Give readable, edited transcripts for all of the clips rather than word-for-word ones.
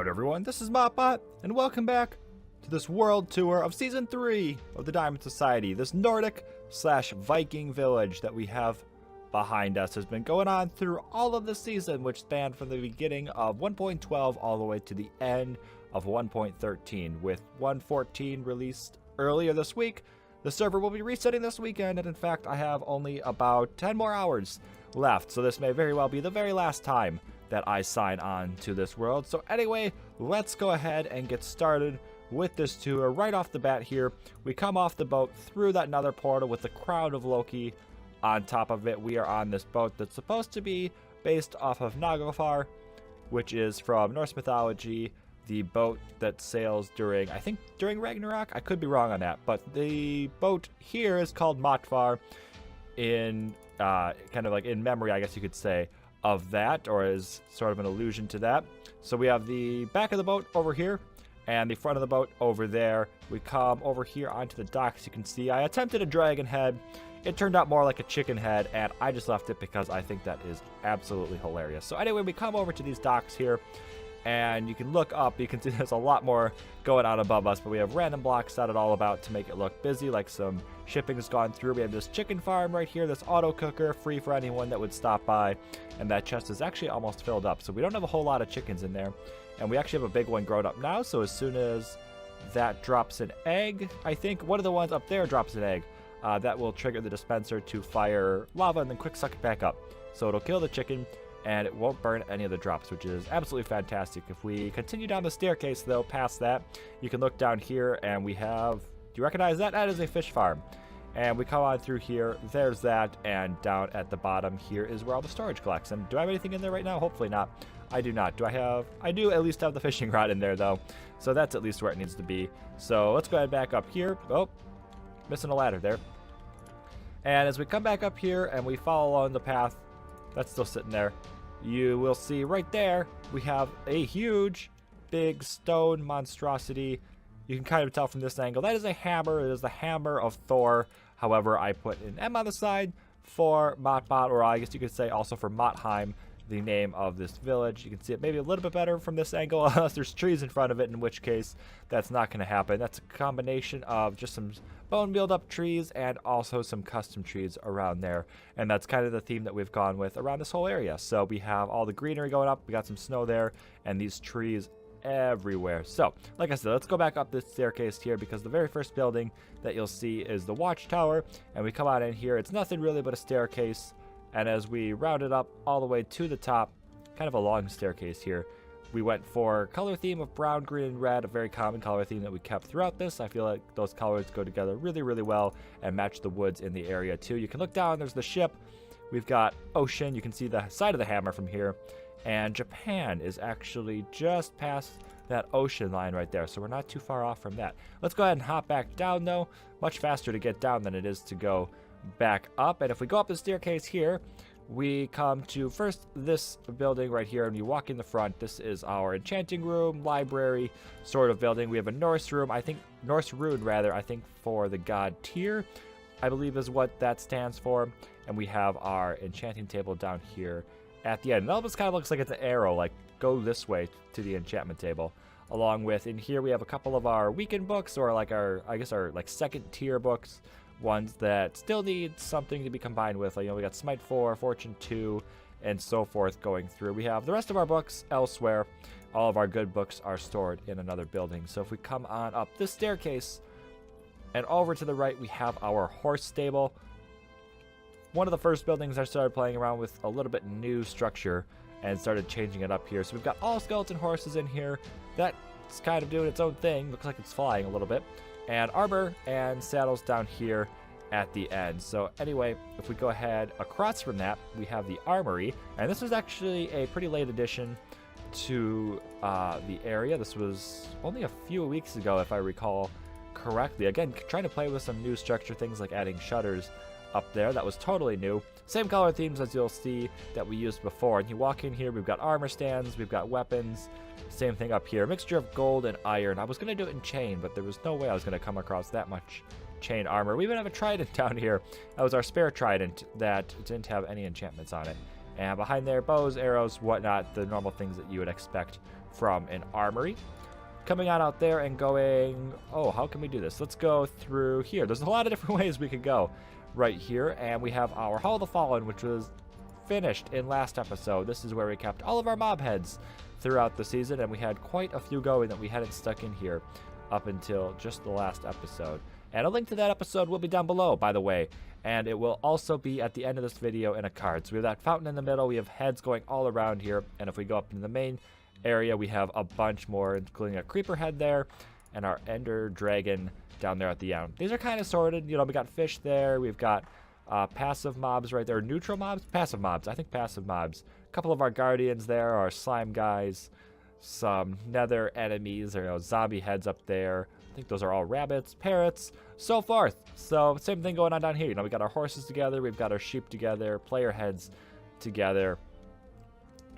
Howdy everyone, this is MopBot, and welcome back to this world tour of Season 3 of the Diamond Society. This Nordic / Viking village that we have behind us has been going on through all of the season, which spanned from the beginning of 1.12 all the way to the end of 1.13, with 1.14 released earlier this week. The server will be resetting this weekend, and in fact I have only about 10 more hours left, so this may very well be the very last time that I sign on to this world. So anyway, let's go ahead and get started with this tour. Right off the bat here, we come off the boat through that nether portal with the Crown of Loki on top of it. We are on this boat that's supposed to be based off of Naglfar, which is from Norse mythology, the boat that sails during, I think during Ragnarok. I could be wrong on that, but the boat here is called Motvar in kind of like in memory, I guess you could say, of that, or as sort of an allusion to that. So we have the back of the boat over here and the front of the boat over there. We come over here onto the docks. You can see I attempted a dragon head. It turned out more like a chicken head, and I just left it because I think that is absolutely hilarious. So anyway, we come over to these docks here, and you can look up. You can see there's a lot more going on above us, but we have random blocks dotted all about to make it look busy, like some shipping has gone through. We have this chicken farm right here, this auto cooker, free for anyone that would stop by, and that chest is actually almost filled up, so we don't have a whole lot of chickens in there, and we actually have a big one grown up now. So as soon as that drops an egg, I think one of the ones up there drops an egg, that will trigger the dispenser to fire lava and then quick suck it back up, so it'll kill the chicken and it won't burn any of the drops, which is absolutely fantastic. If we continue down the staircase though, past that, you can look down here and we have, do you recognize that? That is a fish farm. And we come on through here, there's that, and down at the bottom here is where all the storage collects. And do I have anything in there right now? Hopefully not. I do not. I do at least have the fishing rod in there though, so that's at least where it needs to be. So let's go ahead back up here. Oh, missing a ladder there. And as we come back up here and we follow along the path, that's still sitting there, you will see right there we have a huge big stone monstrosity. You can kind of tell from this angle that is a hammer. It is the hammer of Thor. However, I put an M on the side for Motbot, or I guess you could say also for Motheim, the name of this village. You can see it maybe a little bit better from this angle, unless there's trees in front of it, in which case that's not going to happen. That's a combination of just some bone mealed up trees and also some custom trees around there, and that's kind of the theme that we've gone with around this whole area. So we have all the greenery going up, we got some snow there, and these trees everywhere. So like I said, let's go back up this staircase here, because the very first building that you'll see is the Watchtower, and we come out in here. It's nothing really but a staircase, and as we round it up all the way to the top, kind of a long staircase here, we went for color theme of brown, green, and red, a very common color theme that we kept throughout this. I feel like those colors go together really, really well and match the woods in the area too. You can look down, there's the ship. We've got ocean. You can see the side of the hammer from here. And Japan is actually just past that ocean line right there, so we're not too far off from that. Let's go ahead and hop back down though. Much faster to get down than it is to go back up. And if we go up the staircase here, we come to first this building right here, and you walk in the front. This is our enchanting room, library sort of building. We have a Norse room, Norse rune rather, I think for the god Tyr, I believe is what that stands for. And we have our enchanting table down here at the end. And all this kind of looks like it's an arrow, like go this way to the enchantment table. Along with, in here we have a couple of our weekend books, or like our, I guess our like second tier books, ones that still need something to be combined with. Like, you know, we got Smite 4, Fortune 2, and so forth going through. We have the rest of our books elsewhere. All of our good books are stored in another building. So if we come on up this staircase and over to the right, we have our horse stable. One of the first buildings I started playing around with a little bit new structure and started changing it up here. So we've got all skeleton horses in here. That's kind of doing its own thing. Looks like it's flying a little bit. And armor and saddles down here at the end. So anyway, if we go ahead across from that, we have the Armory, and this was actually a pretty late addition to the area. This was only a few weeks ago, if I recall correctly. Again, trying to play with some new structure things like adding shutters up there. That was totally new. Same color themes as you'll see that we used before. And you walk in here, we've got armor stands, we've got weapons. Same thing up here. A mixture of gold and iron. I was going to do it in chain, but there was no way I was going to come across that much chain armor. We even have a trident down here. That was our spare trident that didn't have any enchantments on it. And behind there, bows, arrows, whatnot, the normal things that you would expect from an armory. Coming on out there and going, oh, how can we do this? Let's go through here. There's a lot of different ways we could go right here. And we have our Hall of the Fallen, which was finished in last episode. This is where we kept all of our mob heads throughout the season, and we had quite a few going that we hadn't stuck in here up until just the last episode. And a link to that episode will be down below, by the way, and it will also be at the end of this video in a card. So we have that fountain in the middle, we have heads going all around here, and if we go up into the main area, we have a bunch more, including a creeper head there and our ender dragon down there at the end. These are kind of sorted. You know, we got fish there, we've got passive mobs right there. Neutral mobs? Passive mobs. I think passive mobs. A couple of our guardians there, our slime guys, some nether enemies, or zombie heads up there. I think those are all rabbits, parrots, so forth. So same thing going on down here. You know, we got our horses together, we've got our sheep together, player heads together,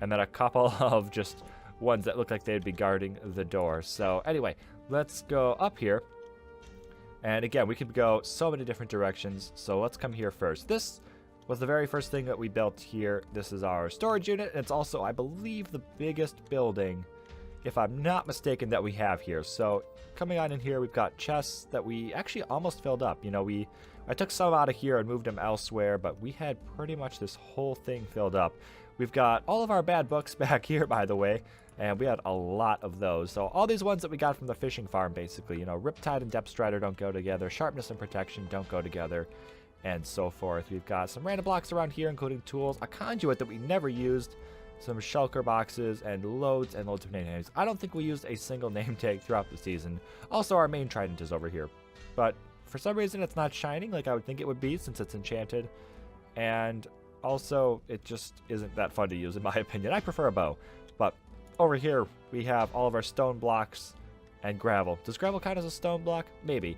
and then a couple of just ones that look like they'd be guarding the door. So anyway, let's go up here. And again, we could go so many different directions. So let's come here first. This was the very first thing that we built here. This is our storage unit. And it's also, I believe, the biggest building, if I'm not mistaken, that we have here. So coming on in here, we've got chests that we actually almost filled up. You know, I took some out of here and moved them elsewhere, but we had pretty much this whole thing filled up. We've got all of our bad books back here, by the way, and we had a lot of those. So all these ones that we got from the fishing farm, basically, you know, Riptide and Depth Strider don't go together, Sharpness and Protection don't go together, and so forth. We've got some random blocks around here, including tools, a conduit that we never used, some shulker boxes, and loads of name tags. I don't think we used a single name tag throughout the season. Also, our main trident is over here, but for some reason it's not shining like I would think it would be since it's enchanted, and also it just isn't that fun to use in my opinion. I prefer a bow. But over here we have all of our stone blocks and gravel. Does gravel count as a stone block? Maybe.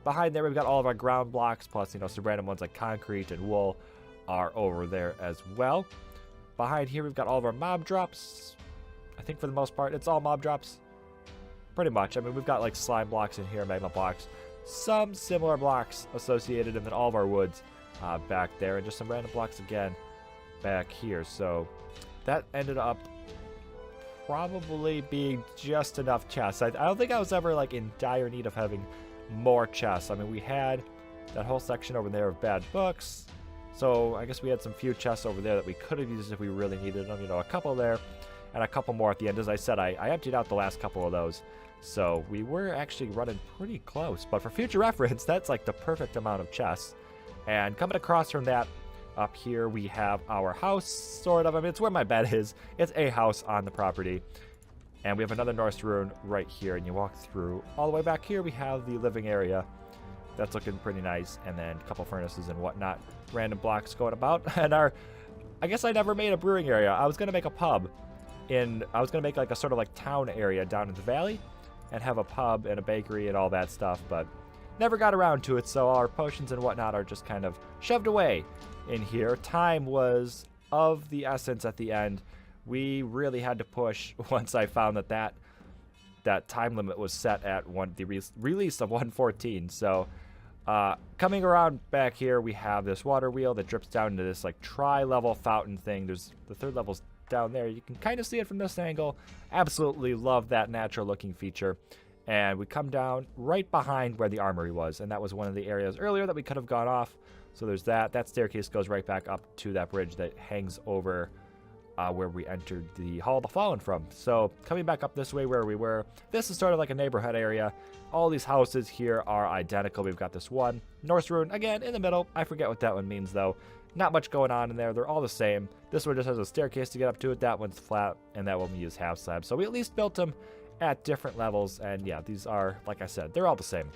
Behind there we've got all of our ground blocks, plus, you know, some random ones like concrete and wool are over there as well. Behind here we've got all of our mob drops. I think for the most part it's all mob drops. Pretty much. I mean, we've got like slime blocks in here, magma blocks, some similar blocks associated, and then all of our woods back there, and just some random blocks again back here. So that ended up probably being just enough chests. I don't think I was ever like in dire need of having more chests. I mean, we had that whole section over there of bad books, so I guess we had some few chests over there that we could have used if we really needed them. You know, a couple there and a couple more at the end. As I said, I emptied out the last couple of those, so we were actually running pretty close. But for future reference, that's like the perfect amount of chests. And coming across from that, up here we have our house, sort of. I mean, it's where my bed is. It's a house on the property. And we have another Norse rune right here, and you walk through. All the way back here we have the living area. That's looking pretty nice. And then a couple furnaces and whatnot. Random blocks going about. And I guess I never made a brewing area. I was going to make a pub. I was going to make like a sort of like town area down in the valley and have a pub and a bakery and all that stuff, but never got around to it, so our potions and whatnot are just kind of shoved away in here. Time was of the essence at the end. We really had to push once I found that time limit was set at the release of 1:14. So coming around back here, we have this water wheel that drips down into this like tri-level fountain thing. There's the third level's down there. You can kind of see it from this angle. Absolutely love that natural looking feature. And we come down right behind where the armory was, and that was one of the areas earlier that we could have gone off. So there's that. That staircase goes right back up to that bridge that hangs over where we entered the Hall of the Fallen from. So coming back up this way where we were, this is sort of like a neighborhood area. All these houses here are identical. We've got this one Norse rune, again, in the middle. I forget what that one means, though. Not much going on in there. They're all the same. This one just has a staircase to get up to it. That one's flat, and that one we use half slab. So we at least built them at different levels, and yeah, these are, like I said, they're all the same.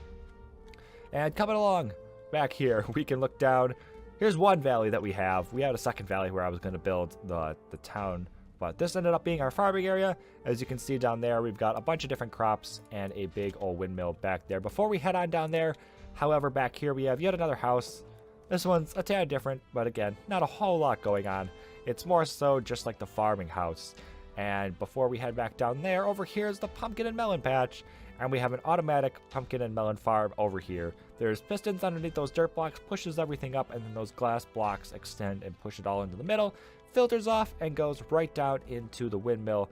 And coming along back here, we can look down. Here's one valley that we have. We had a second valley where I was going to build the town, but this ended up being our farming area. As you can see down there, we've got a bunch of different crops and a big old windmill back there. Before we head on down there, however, back here we have yet another house. This one's a tad different, but again, not a whole lot going on. It's more so just like the farming house. And before we head back down there, over here is the pumpkin and melon patch. And we have an automatic pumpkin and melon farm over here. There's pistons underneath those dirt blocks, pushes everything up, and then those glass blocks extend and push it all into the middle, filters off, and goes right down into the windmill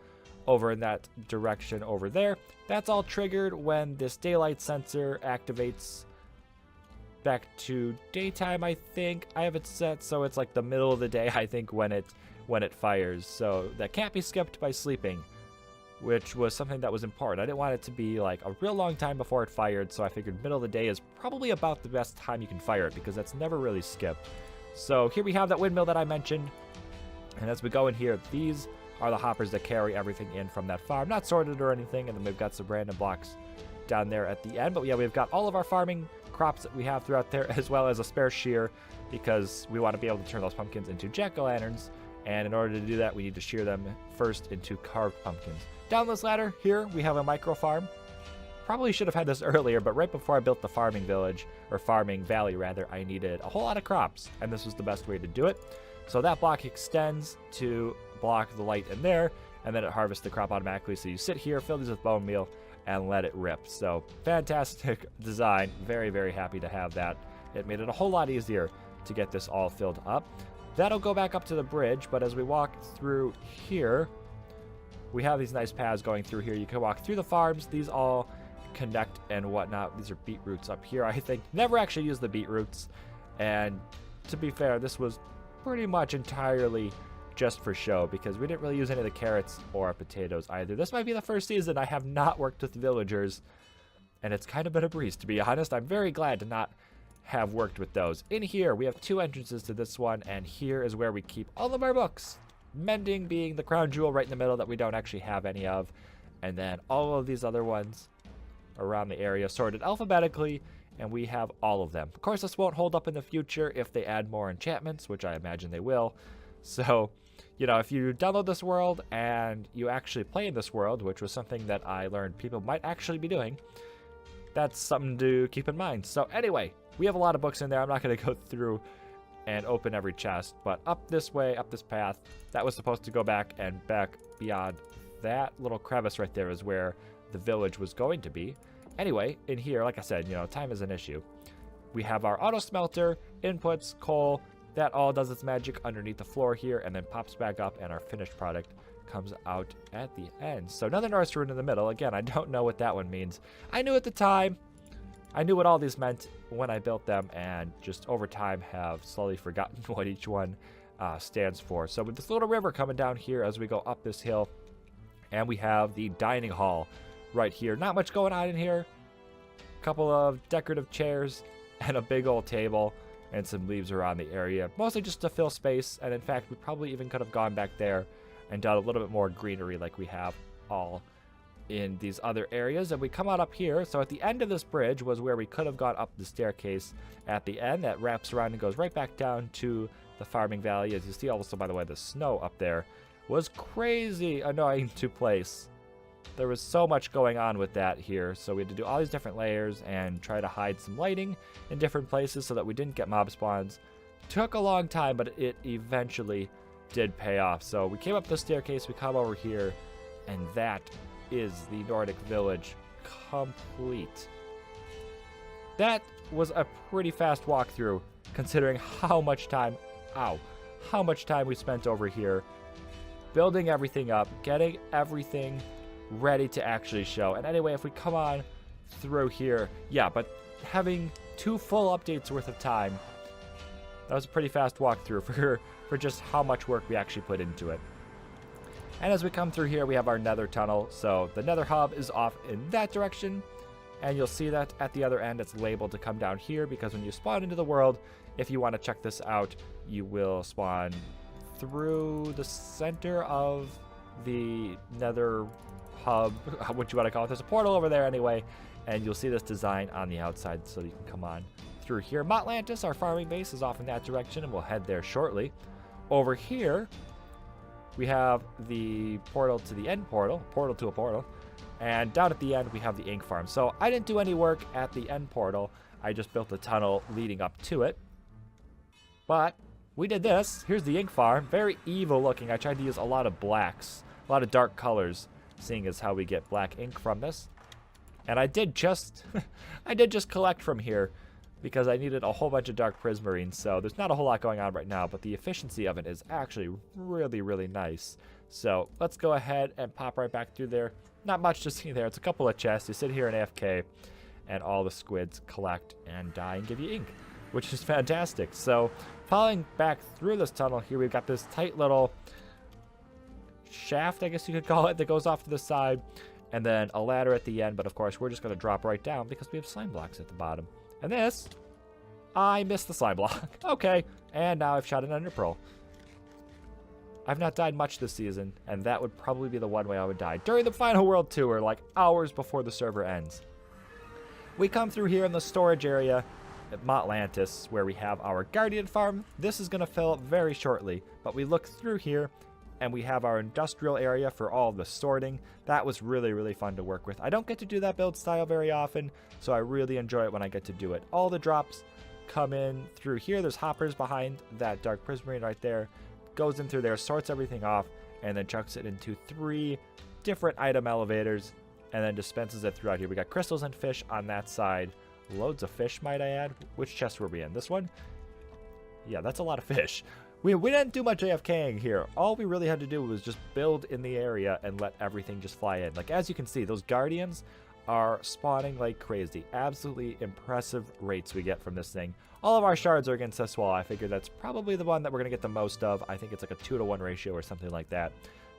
over in that direction over there. That's all triggered when this daylight sensor activates back to daytime, I think. I have it set so it's like the middle of the day, I think, when it fires. So that can't be skipped by sleeping, which was something that was important. I didn't want it to be like a real long time before it fired, so I figured middle of the day is probably about the best time you can fire it, because that's never really skipped. So here we have that windmill that I mentioned, and as we go in here, these are the hoppers that carry everything in from that farm. Not sorted or anything, and then we've got some random blocks down there at the end. But yeah, we've got all of our farming crops that we have throughout there, as well as a spare shear, because we want to be able to turn those pumpkins into jack-o'-lanterns. And in order to do that, we need to shear them first into carved pumpkins. Down this ladder here, we have a micro farm. Probably should have had this earlier, but right before I built the farming village, or farming valley rather, I needed a whole lot of crops, and this was the best way to do it. So that block extends to block the light in there, and then it harvests the crop automatically. So you sit here, fill these with bone meal, and let it rip. So fantastic design. Very, very happy to have that. It made it a whole lot easier to get this all filled up. That'll go back up to the bridge, but as we walk through here, we have these nice paths going through here. You can walk through the farms. These all connect and whatnot. These are beetroots up here, I think. Never actually used the beetroots, and to be fair, this was pretty much entirely just for show, because we didn't really use any of the carrots or potatoes either. This might be the first season I have not worked with villagers, and it's kind of been a breeze, to be honest. I'm very glad to not have worked with those. In here, we have two entrances to this one, and here is where we keep all of our books. Mending being the crown jewel right in the middle that we don't actually have any of, and then all of these other ones around the area sorted alphabetically, and we have all of them. Of course, this won't hold up in the future if they add more enchantments, which I imagine they will. So, you know, if you download this world and you actually play in this world, which was something that I learned people might actually be doing, that's something to keep in mind. So anyway, we have a lot of books in there. I'm not going to go through and open every chest, but up this way, up this path, that was supposed to go back, and back beyond that little crevice right there is where the village was going to be. Anyway, in here, like I said, you know, time is an issue. We have our auto smelter, inputs, coal. That all does its magic underneath the floor here, and then pops back up, and our finished product comes out at the end. So another Norse rune in the middle. Again, I don't know what that one means. I knew at the time. I knew what all these meant when I built them, and just over time have slowly forgotten what each one stands for. So with this little river coming down here as we go up this hill, and we have the dining hall right here. Not much going on in here. A couple of decorative chairs and a big old table and some leaves around the area. Mostly just to fill space, and in fact, we probably even could have gone back there and done a little bit more greenery like we have all in these other areas. And we come out up here, so at the end of this bridge was where we could have gone up the staircase at the end that wraps around and goes right back down to the farming valley. As you see, also, by the way, the snow up there was crazy annoying to place. There was so much going on with that here, so we had to do all these different layers and try to hide some lighting in different places so that we didn't get mob spawns. Took a long time, but it eventually did pay off. So we came up the staircase, we come over here, and that is the Nordic village complete. That was a pretty fast walkthrough, considering how much time, how much time we spent over here building everything up, getting everything ready to actually show. And anyway, if we come on through here, yeah, but having 2 full updates worth of time, that was a pretty fast walkthrough for just how much work we actually put into it. And as we come through here, we have our Nether Tunnel. So the Nether Hub is off in that direction, and you'll see that at the other end it's labeled to come down here, because when you spawn into the world, if you want to check this out, you will spawn through the center of the Nether Hub, what you want to call it. There's a portal over there anyway, and you'll see this design on the outside, so you can come on through here. Motlantis, our farming base, is off in that direction, and we'll head there shortly. Over here, we have the portal to the end portal to a portal, and down at the end we have the ink farm. So I didn't do any work at the end portal, I just built a tunnel leading up to it. But we did this. Here's the ink farm, very evil looking. I tried to use a lot of blacks, a lot of dark colors, seeing as how we get black ink from this. And I did just collect from here, because I needed a whole bunch of dark prismarine. So there's not a whole lot going on right now, but the efficiency of it is actually really, really nice. So let's go ahead and pop right back through there. Not much to see there. It's a couple of chests. You sit here in AFK, and all the squids collect and die and give you ink, which is fantastic. So following back through this tunnel here, we've got this tight little shaft, I guess you could call it, that goes off to the side, and then a ladder at the end. But of course, we're just going to drop right down because we have slime blocks at the bottom. And this, I missed the slime block. Okay, and now I've shot an ender pearl. I've not died much this season, and that would probably be the one way I would die. During the final world tour, like hours before the server ends. We come through here in the storage area at Motlantis, where we have our Guardian farm. This is going to fill up very shortly, but we look through here, and we have our industrial area for all the sorting. That was really, really fun to work with. I don't get to do that build style very often, so I really enjoy it when I get to do it. All the drops come in through here. There's hoppers behind that dark prismarine right there. Goes in through there, sorts everything off, and then chucks it into 3 different item elevators, and then dispenses it throughout here. We got crystals and fish on that side. Loads of fish, might I add. Which chest were we in? This one? Yeah, that's a lot of fish. We didn't do much AFKing here. All we really had to do was just build in the area and let everything just fly in. Like, as you can see, those guardians are spawning like crazy. Absolutely impressive rates we get from this thing. All of our shards are against this wall. I figure that's probably the one that we're going to get the most of. I think it's like a 2-to-1 ratio or something like that.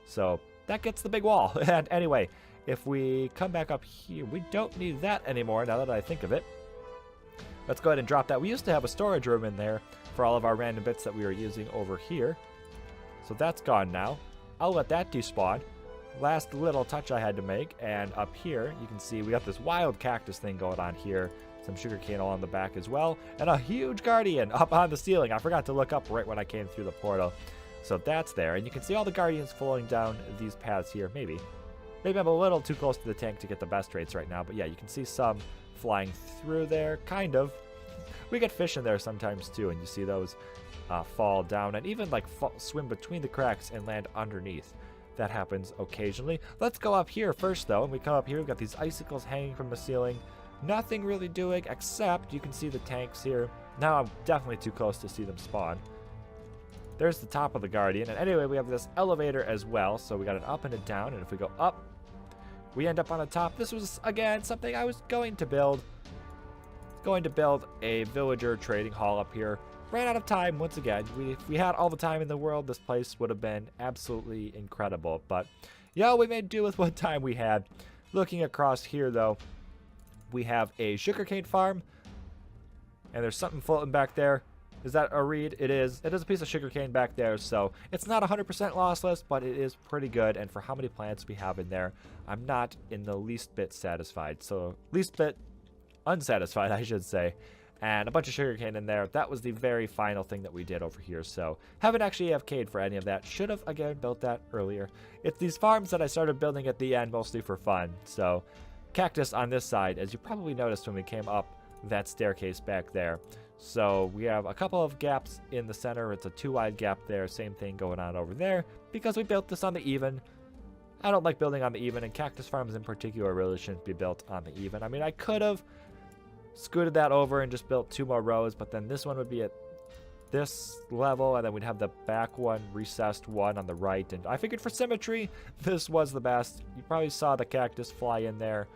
So that gets the big wall. And anyway, if we come back up here, we don't need that anymore now that I think of it. Let's go ahead and drop that. We used to have a storage room in there for all of our random bits that we were using over here. So that's gone now. I'll let that despawn. Last little touch I had to make, and up here you can see we got this wild cactus thing going on here, some sugarcane along the back as well, and a huge guardian up on the ceiling. I forgot to look up right when I came through the portal. So that's there, and you can see all the guardians flowing down these paths here. Maybe I'm a little too close to the tank to get the best rates right now, but yeah, you can see some flying through there, kind of. We get fish in there sometimes too, and you see those fall down and even like swim between the cracks and land underneath. That happens occasionally. Let's go up here first, though. And we come up here, we've got these icicles hanging from the ceiling. Nothing really doing, except you can see the tanks here. Now I'm definitely too close to see them spawn. There's the top of the Guardian. And anyway, we have this elevator as well. So we got an up and a down. And if we go up, we end up on the top. This was, again, something I was going to build. Going to build a villager trading hall up here. Ran out of time once again. If we had all the time in the world, this place would have been absolutely incredible. But yeah, we made do with what time we had. Looking across here, though, we have a sugarcane farm. And there's something floating back there. Is that a reed? It is. It is a piece of sugarcane back there. So it's not 100% lossless, but it is pretty good. And for how many plants we have in there, I'm not in the least bit satisfied. So least bit unsatisfied, I should say. And a bunch of sugarcane in there. That was the very final thing that we did over here. So haven't actually AFK'd for any of that. Should have, again, built that earlier. It's these farms that I started building at the end mostly for fun. So cactus on this side, as you probably noticed when we came up that staircase back there. So we have a couple of gaps in the center. It's a 2-wide gap there. Same thing going on over there because we built this on the even. I don't like building on the even, and cactus farms in particular really shouldn't be built on the even. I mean, I could have scooted that over and just built 2 more rows, but then this one would be at this level, and then we'd have the back one, recessed one on the right, and I figured for symmetry, this was the best. You probably saw the cactus fly in there.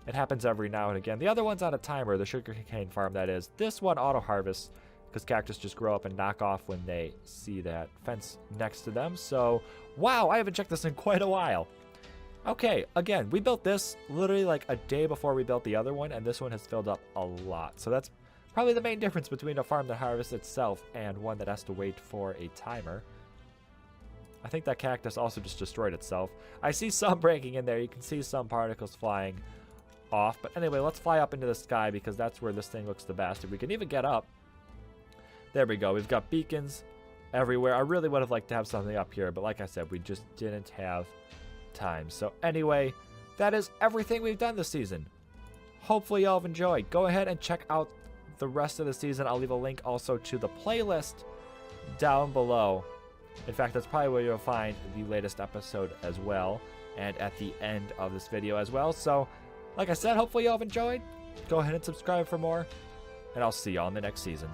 It happens every now and again. The other one's on a timer, the sugarcane farm, that is. This one auto-harvests, because cactus just grow up and knock off when they see that fence next to them. So, wow, I haven't checked this in quite a while. Okay, again, we built this literally like a day before we built the other one, and this one has filled up a lot. So that's probably the main difference between a farm that harvests itself and one that has to wait for a timer. I think that cactus also just destroyed itself. I see some breaking in there. You can see some particles flying off. But anyway, let's fly up into the sky because that's where this thing looks the best. If we can even get up. There we go. We've got beacons everywhere. I really would have liked to have something up here, but like I said, we just didn't have time. So anyway, that is everything we've done this season. Hopefully y'all have enjoyed. Go ahead and check out the rest of the season. I'll leave a link also to the playlist down below. In fact, that's probably where you'll find the latest episode as well, and at the end of this video as well. So like I said, hopefully y'all have enjoyed. Go ahead and subscribe for more, and I'll see y'all in the next season.